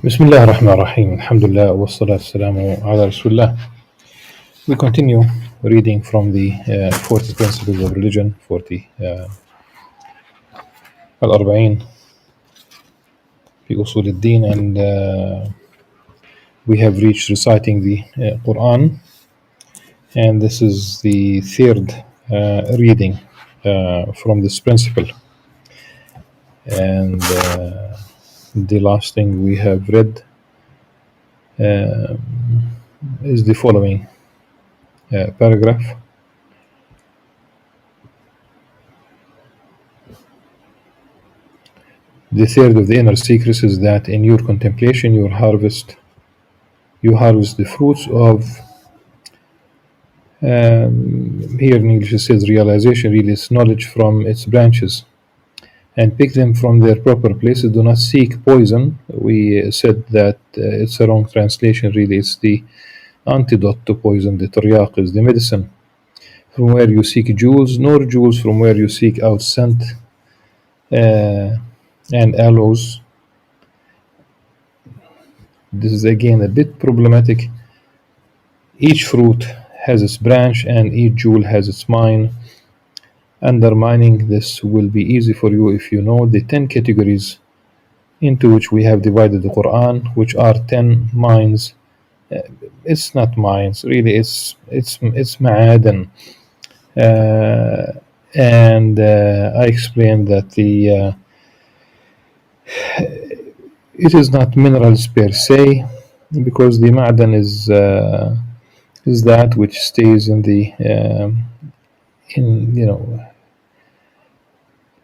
بسم الله الرحمن الرحيم الحمد لله والصلاة والسلام على رسول الله. We continue reading from the 40 principles of religion, 40 Al-Arba'in في أصول الدين, and we have reached reciting the Quran, and this is the third reading from this principle, and the last thing we have read is the following paragraph. The third of the inner secrets is that in your contemplation you harvest the fruits of, here in English it says realization, really it's knowledge from its branches, and pick them from their proper places. Do not seek poison. We said that it's a wrong translation, really it's the antidote to poison. The taryaq is the medicine. From where you seek jewels, nor jewels from where you seek out scent and aloes. This is again a bit problematic. Each fruit has its branch and each jewel has its mine. Undermining this will be easy for you if you know the 10 categories into which we have divided the Quran, which are 10 mines. It's not mines, really, it's ma'adan. And I explained that it is not minerals per se, because the ma'dan is that which stays in the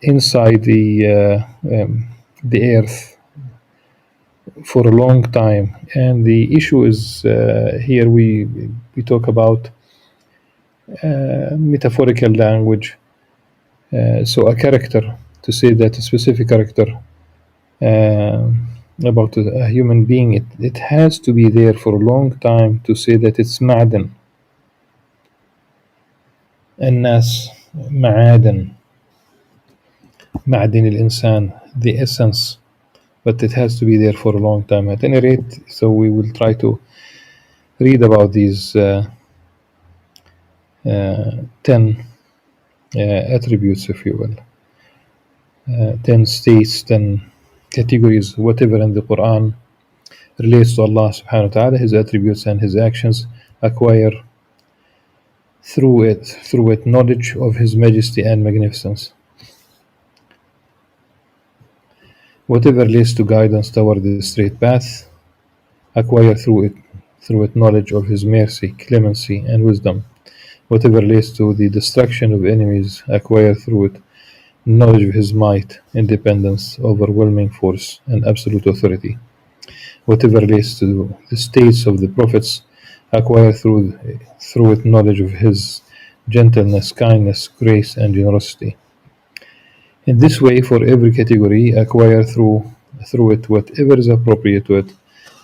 inside the earth for a long time. And the issue is here we talk about metaphorical language. So a character, to say that a specific character about a human being, it has to be there for a long time to say that it's ma'dan. الناس معادن, معدن الإنسان, the essence, but it has to be there for a long time. At any rate, so we will try to read about these 10 attributes, if you will, 10 states, 10 categories, whatever in the Quran relates to Allah subhanahu wa ta'ala, His attributes and His actions, acquire through it knowledge of His majesty and magnificence. Whatever leads to guidance toward the straight path, acquire through it knowledge of His mercy, clemency, and wisdom. Whatever leads to the destruction of enemies, acquire through it knowledge of His might, independence, overwhelming force, and absolute authority. Whatever leads to the states of the prophets, acquire through it knowledge of His gentleness, kindness, grace, and generosity. In this way, for every category, acquire through it whatever is appropriate to it,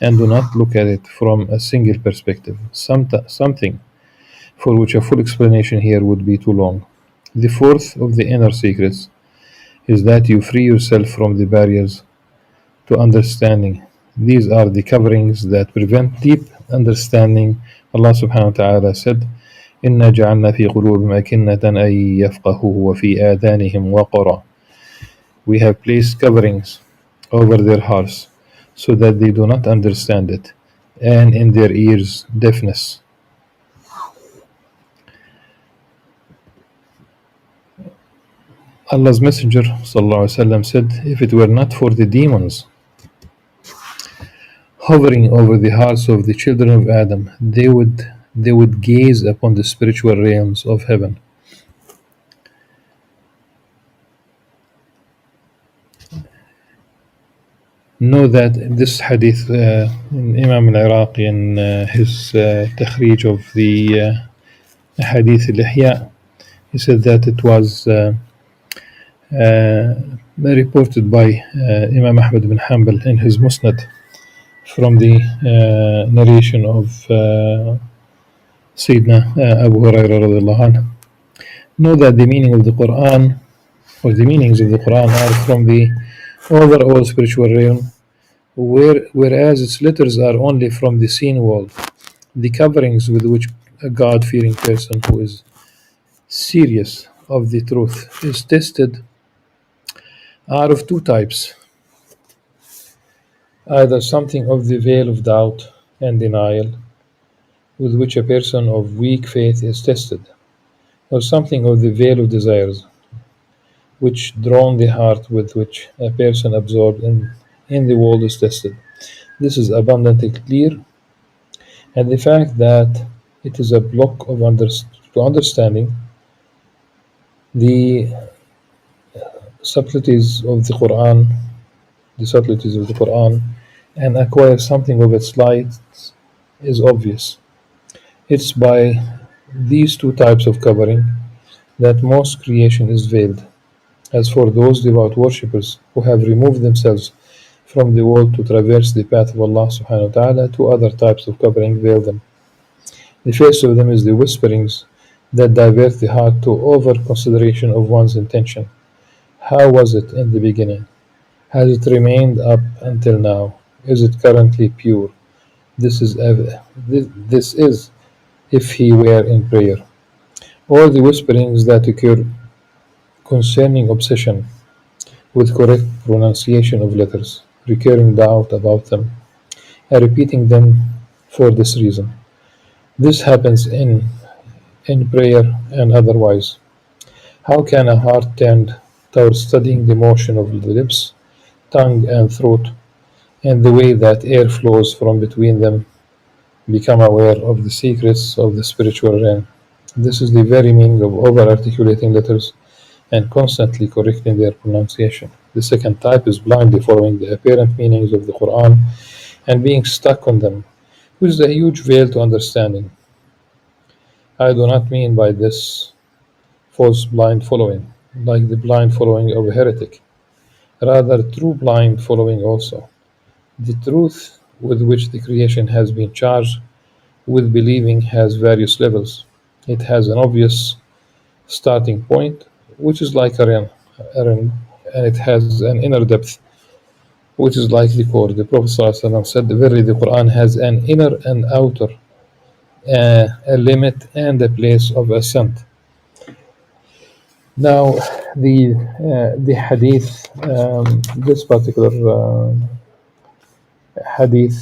and do not look at it from a single perspective, something for which a full explanation here would be too long. The fourth of the inner secrets is that you free yourself from the barriers to understanding. These are the coverings that prevent deep understanding. Allah subhanahu wa ta'ala said, إِنَّا جَعَلْنَا فِي قُلُوبِهِمْ أَكِنَّةً أَن يَفْقَهُوهُ وَفِي آذَانِهِمْ وَقْرًا. We have placed coverings over their hearts so that they do not understand it, and in their ears deafness. Allah's Messenger ﷺ said, if it were not for the demons hovering over the hearts of the children of Adam, they would gaze upon the spiritual realms of heaven. Know that this hadith, Imam Al-Iraqi in his takhrij of the hadith al-Ihya, he said that it was reported by Imam Ahmad bin Hanbal in his Musnad from the narration of Sayyidina Abu Hurairah radiallahu anhu. Know that the meaning of the Quran, or the meanings of the Quran, are from the overall spiritual realm, whereas its letters are only from the seen world. The coverings with which a God fearing person who is serious of the truth is tested are of two types: either something of the veil of doubt and denial, with which a person of weak faith is tested, or something of the veil of desires, which drown the heart with which a person absorbed in the world is tested. This is abundantly clear, and the fact that it is a block of to understanding the subtleties of the Quran, and acquire something of its light is obvious. It's by these two types of covering that most creation is veiled. As for those devout worshippers who have removed themselves from the world to traverse the path of Allah subhanahu wa ta'ala, two other types of covering veil them. The first of them is the whisperings that divert the heart to over consideration of one's intention. How was it in the beginning? Has it remained up until now? Is it currently pure? This is if he were in prayer. Or the whisperings that occur concerning obsession with correct pronunciation of letters, recurring doubt about them, and repeating them for this reason. This happens in prayer and otherwise. How can a heart tend towards studying the motion of the lips, tongue, and throat, and the way that air flows from between them, become aware of the secrets of the spiritual realm? This is the very meaning of over-articulating letters and constantly correcting their pronunciation. The second type is blindly following the apparent meanings of the Quran and being stuck on them, which is a huge veil to understanding. I do not mean by this false blind following, like the blind following of a heretic. Rather, true blind following also. The truth with which the creation has been charged with believing has various levels. It has an obvious starting point, which is like a ring, and it has an inner depth, which is like the core. The Prophet ﷺ said, "Verily, the Quran has an inner and outer, a limit and a place of ascent." Now, the hadith, this particular hadith.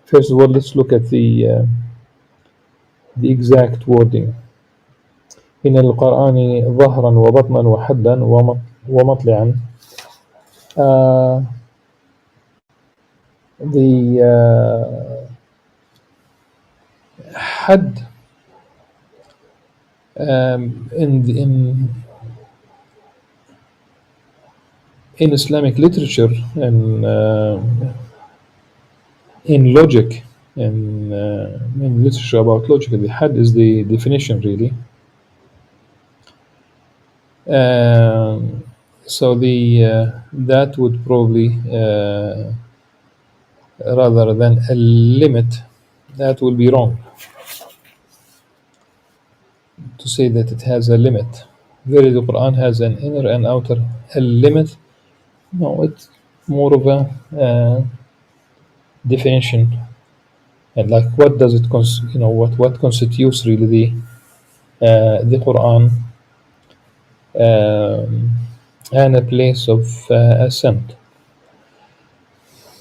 First of all, let's look at the exact wording. إن القرآن ظهرا وبطنا وحدا ومطلعا. The had in Islamic literature and in logic, in literature about logic, the had is the definition really. So that would probably rather than a limit, that will be wrong to say that it has a limit. Really, the Quran has an inner and outer. A limit? No, it's more of a definition. And like, what does it what constitutes really the Quran and a place of ascent?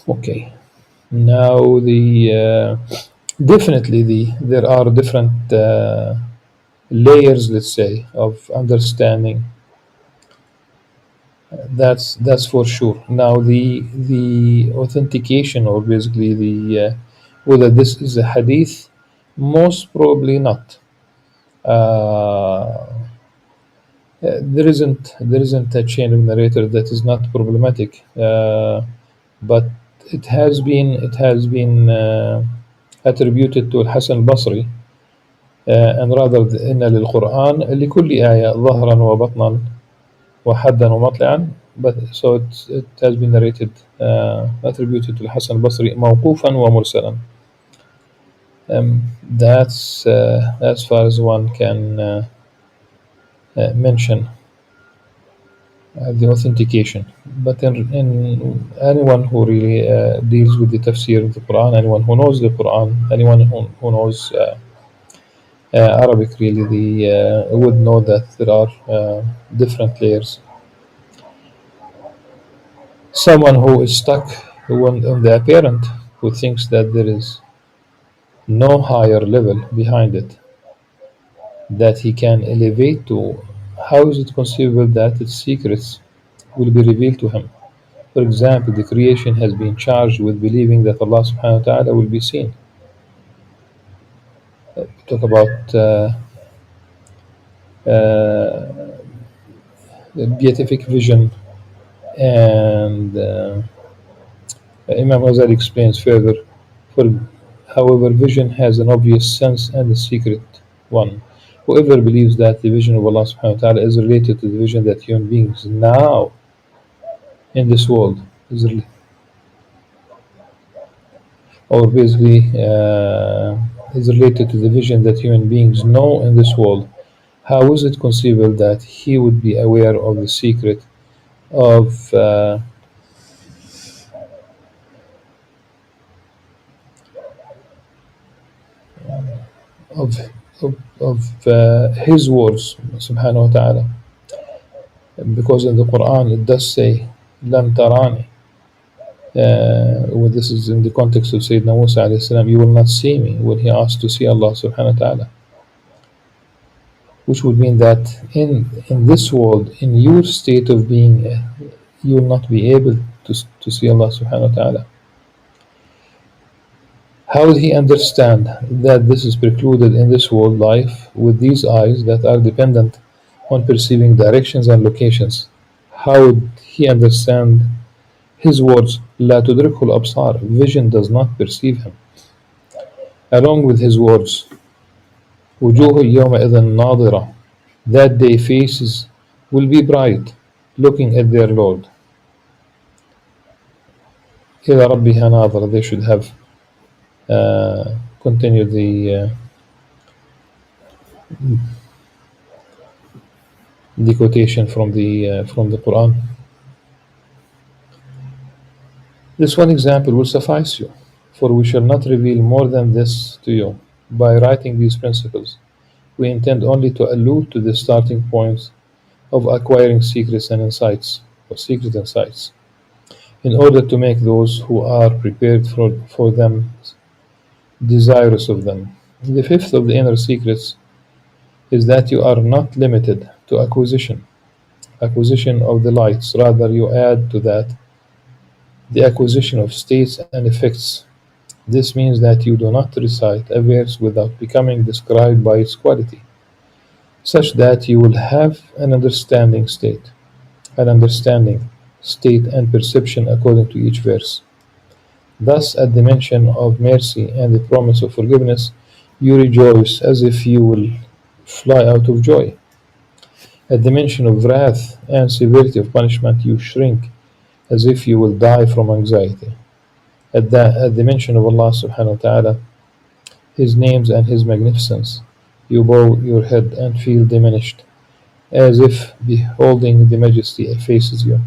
Okay. Now definitely there are different layers, let's say, of understanding. That's for sure. Now the authentication, or basically the whether this is a hadith, most probably not. There isn't a chain of narrator that is not problematic, but it has been attributed to Al-Hasan al-Basri, and rather إن للقرآن لكل آية ظهرا وبطنا وحدا ومطلعا, but so it has been narrated, attributed to Al-Hasan al-Basri موقوفا ومرسلا. That's as far as one can mention. the authentication. But in anyone who really deals with the tafsir of the Quran, anyone who knows the Quran, anyone who knows Arabic really, would know that there are different layers. Someone who is stuck on the apparent, who thinks that there is no higher level behind it that he can elevate to, how is it conceivable that its secrets will be revealed to him? For example, the creation has been charged with believing that Allah subhanahu wa ta'ala will be seen. Talk about beatific vision, and Imam Al-Ghazali explains further, for however, vision has an obvious sense and a secret one. Whoever believes that the vision of Allah subhanahu wa ta'ala is related to the vision that human beings now in this world or basically is related to the vision that human beings know in this world, how is it conceivable that he would be aware of the secret of of his words subhanahu wa ta'ala? Because in the Quran it does say lam tarani, well, this is in the context of Sayyidina Musa alayhi salam, you will not see me, when he asked to see Allah subhanahu wa ta'ala, which would mean that in this world, in your state of being, you will not be able to see Allah subhanahu wa ta'ala. How will he understand that this is precluded in this world life with these eyes that are dependent on perceiving directions and locations? How would he understand his words, لا تدركه الأبصار, vision does not perceive him, along with his words, وجوه يومئذ ناظرة, that day faces will be bright, looking at their Lord. إلى ربها ناظرة, they should have continued the quotation from the Quran. This one example will suffice you, for we shall not reveal more than this to you. By writing these principles, we intend only to allude to the starting points of acquiring secrets and insights, or secret insights, in order to make those who are prepared for them desirous of them. The fifth of the inner secrets is that you are not limited to acquisition of the lights, rather you add to that the acquisition of states and effects. This means that you do not recite a verse without becoming described by its quality, such that you will have an understanding state and perception according to each verse. Thus, at the mention of mercy and the promise of forgiveness, you rejoice as if you will fly out of joy. At the mention of wrath and severity of punishment, you shrink as if you will die from anxiety. At the mention of Allah subhanahu wa ta'ala, His names and His magnificence, you bow your head and feel diminished, as if beholding the majesty faces you.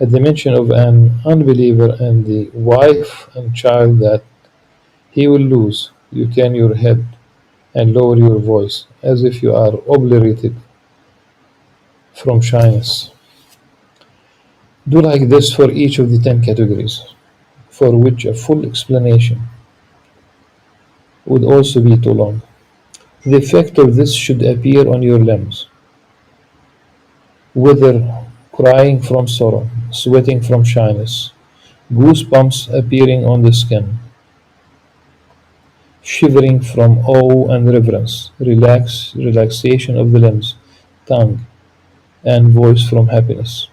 At the mention of an unbeliever and the wife and child that he will lose, you turn your head and lower your voice, as if you are obliterated from shyness. Do like this for each of the 10 categories, for which a full explanation would also be too long. The effect of this should appear on your limbs, whether crying from sorrow, sweating from shyness, goosebumps appearing on the skin, shivering from awe and reverence, relaxation of the limbs, tongue, and voice from happiness,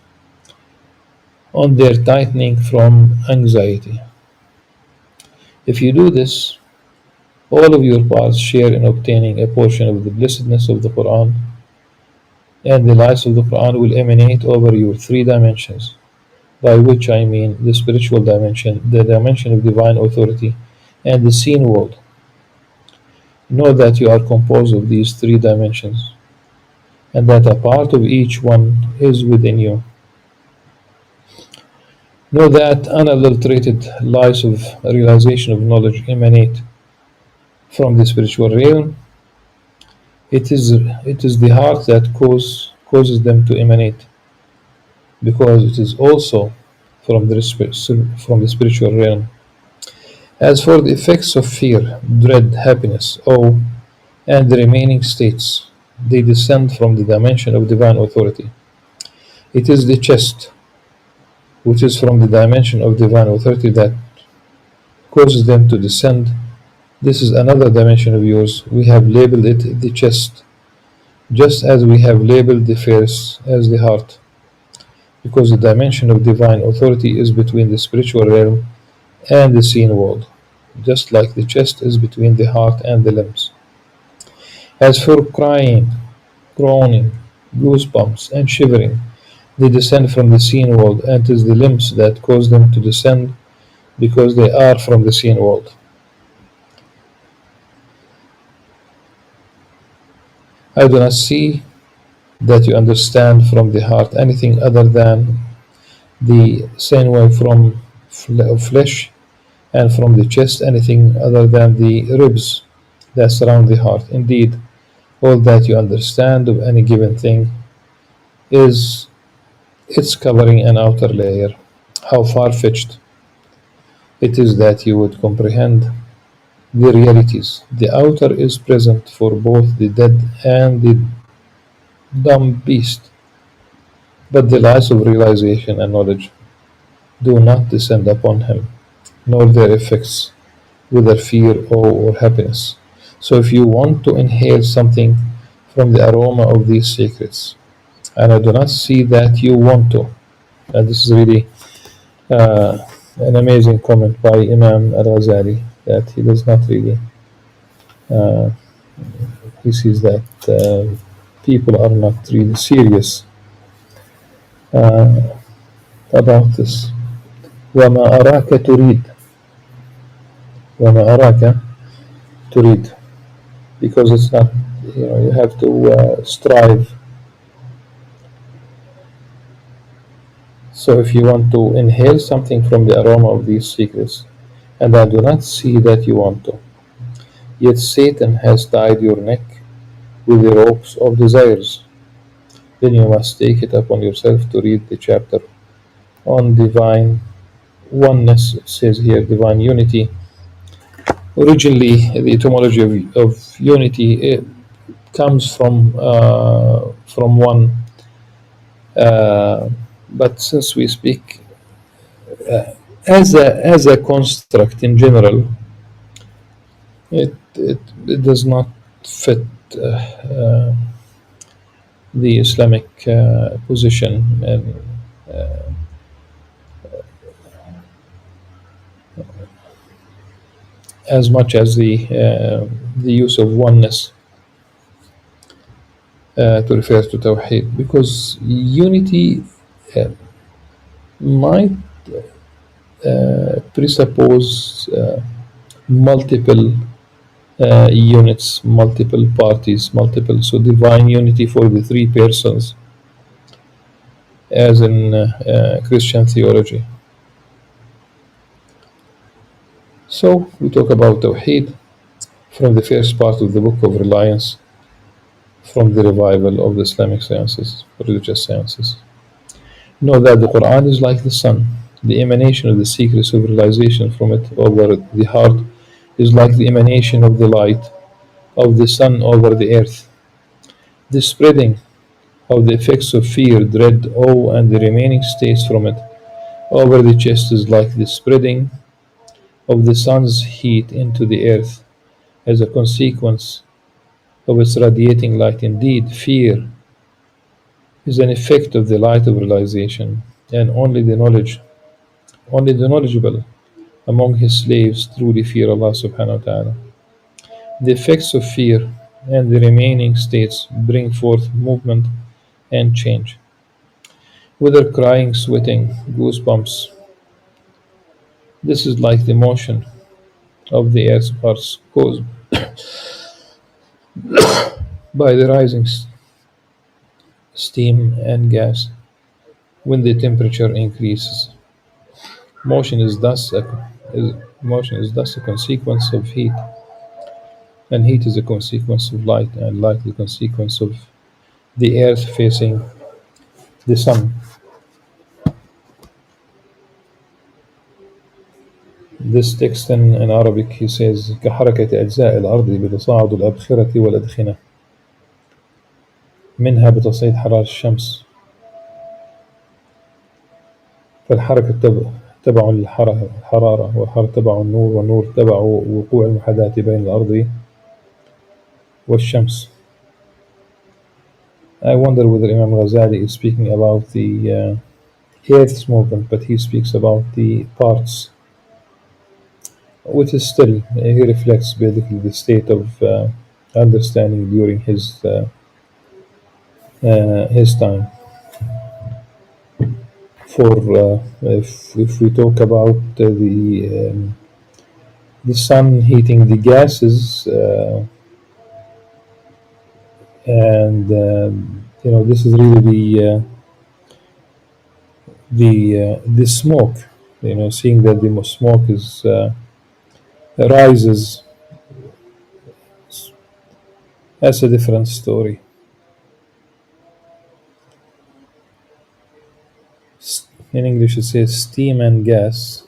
on their tightening from anxiety. If you do this, all of your parts share in obtaining a portion of the blessedness of the Quran, and the lights of the Quran will emanate over your 3 dimensions, by which I mean the spiritual dimension, the dimension of divine authority, and the seen world. Know that you are composed of these 3 dimensions, and that a part of each one is within you. Know that unadulterated lights of realization of knowledge emanate from the spiritual realm. It is the heart that causes them to emanate, because it is also from the spiritual realm. As for the effects of fear, dread, happiness, awe, and the remaining states, they descend from the dimension of divine authority. It is the chest, which is from the dimension of divine authority, that causes them to descend. This is another dimension of yours. We have labeled it the chest, just as we have labeled the face as the heart, because the dimension of divine authority is between the spiritual realm and the seen world, just like the chest is between the heart and the limbs. As for crying, groaning, goosebumps, and shivering, they descend from the seen world, and it is the limbs that cause them to descend, because they are from the seen world. I do not see that you understand from the heart anything other than the same way from flesh, and from the chest anything other than the ribs that surround the heart. Indeed, all that you understand of any given thing is its covering an outer layer. How far-fetched it is that you would comprehend the realities. The outer is present for both the dead and the dumb beast, but the lights of realization and knowledge do not descend upon him, nor their effects, whether fear, awe, or happiness. So if you want to inhale something from the aroma of these secrets, and I do not see that you want to, and this is really uh, an amazing comment by Imam Al-Ghazali, that he does not really, uh, he sees that people are not really serious uh, about this. وما أراك تريد وما أراك تريد, because it's not, you have to strive. So if you want to inhale something from the aroma of these secrets, and I do not see that you want to, yet Satan has tied your neck with the ropes of desires, then you must take it upon yourself to read the chapter on divine oneness. It says here divine unity. Originally, the etymology of unity, it comes from one, but since we speak as a construct in general, it does not fit the Islamic position, and as much as the use of oneness to refer to Tawheed, because unity uh, might presuppose multiple units, multiple parties, multiple, so divine unity for the three persons, as in Christian theology. So we talk about Tawheed from the first part of the book of Reliance, from the revival of the Islamic sciences, religious sciences. Know that the Quran is like the sun. The emanation of the secrets of realization from it over the heart is like the emanation of the light of the sun over the earth. The spreading of the effects of fear, dread, awe, and the remaining states from it over the chest is like the spreading of the sun's heat into the earth as a consequence of its radiating light. Indeed, fear is an effect of the light of realization, and only the knowledgeable among his slaves truly fear Allah subhanahu wa ta'ala. The effects of fear and the remaining states bring forth movement and change. Whether crying, sweating, goosebumps, this is like the motion of the earth's parts caused by the rising steam, and gas when the temperature increases. Motion is thus a, is, Motion is thus a consequence of heat, and heat is a consequence of light, and light is a consequence of the earth facing the sun. This text in Arabic, he says كحركة أجزاء الأرض بتصاعد الأبخرة والأدخنة منها بتصعيد حرارة الشمس. فالحركة تبع الحرارة، والحرارة تبع النور، والنور تبع وقوع المحاذاة بين الأرض والشمس. I wonder whether Imam Al-Ghazali is speaking about the Earth's movement, but he speaks about the parts, which is still, he reflects basically the state of understanding during his time. If we talk about the sun heating the gases, and this is really the smoke. Seeing that the smoke is rises, that's a different story. In English, it says steam and gas.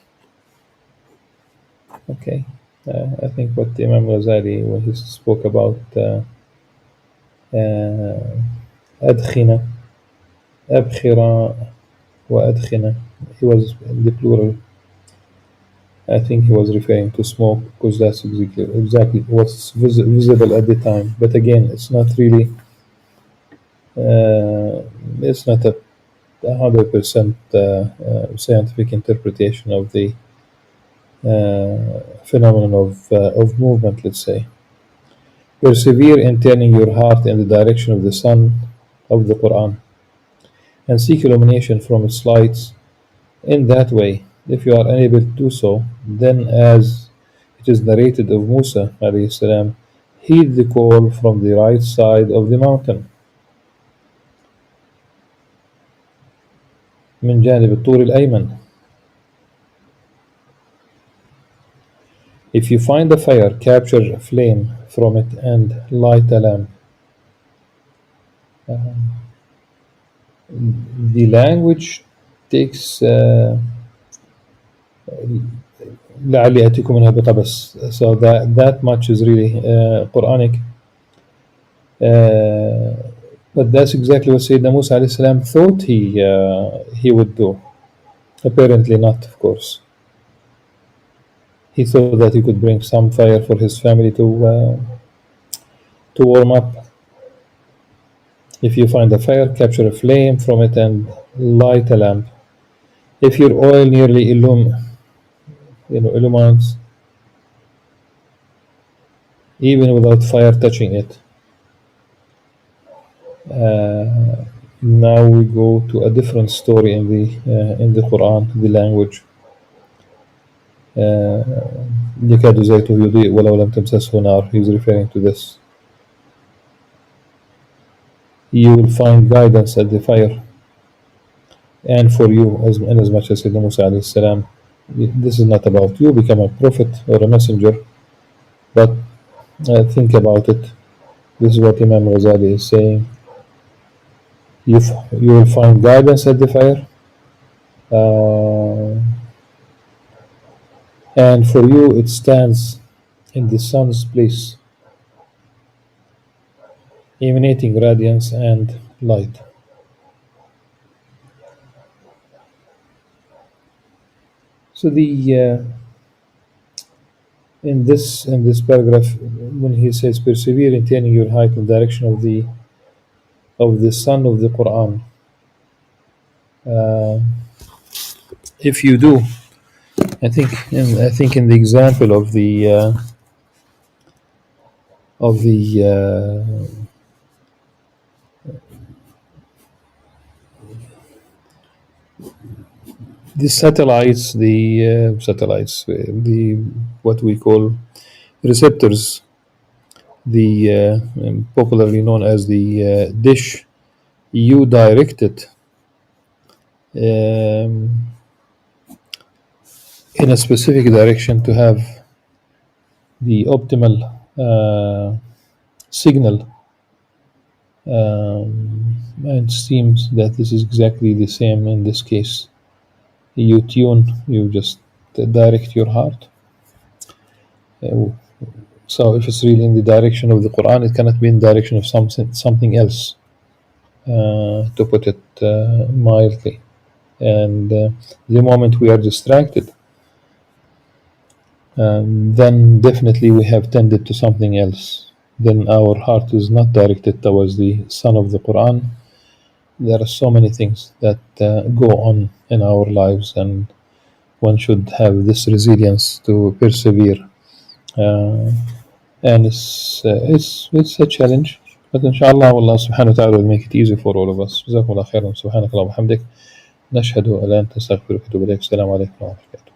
Okay, I think what Imam Ghazali, when he spoke about أدخنة, أبخرة وأدخنة, he was in the plural. I think he was referring to smoke, because that's exactly what's visible at the time. But again, it's not really, it's not a 100% scientific interpretation of the phenomenon of movement, let's say. Persevere in turning your heart in the direction of the sun of the Quran, and seek illumination from its lights in that way. If you are unable to do so, then, as it is narrated of Musa alayhi salam, heed the call from the right side of the mountain. من جانب الطور الأيمن. If you find a fire, capture a flame from it and light a lamp. The language takes لعلي أتيكم منها بقبس. So that much is really Quranic. But that's exactly what Sayyidina Musa alayhi salam thought he would do. Apparently not, of course. He thought that he could bring some fire for his family to warm up. If you find a fire, capture a flame from it and light a lamp. If your oil nearly illumines, even without fire touching it. Now we go to a different story in the Quran, the language. يكاد زيته يضيء ولو لم تمسسه نار. He's referring to this. You will find guidance at the fire, and for you, as much as Sayyidina Musa alayhi salam, this is not about you become a prophet or a messenger, but think about it. This is what Imam Ghazali is saying. You will find guidance at the fire, and for you it stands in the sun's place, emanating radiance and light. So in this paragraph, when he says persevere in turning your heart in the direction of the sun of the Quran, if you do, I think in the example of the satellites, the what we call receptors, the popularly known as the dish you direct it in a specific direction to have the optimal signal. And it seems that this is exactly the same in this case. You just direct your heart. So if it's really in the direction of the Quran, it cannot be in the direction of something else, to put it mildly. And the moment we are distracted, then definitely we have tended to something else. Then our heart is not directed towards the Son of the Quran. There are so many things that go on in our lives, and one should have this resilience to persevere. And it's a challenge, but inshallah Allah subhanahu wa ta'ala will make it easy for all of us. جزاكم الله خيرا. سبحانك اللهم وبحمدك نشهد أن لا إله إلا أنت نستغفرك ونتوب إليك. السلام عليكم ورحمة الله وبركاته.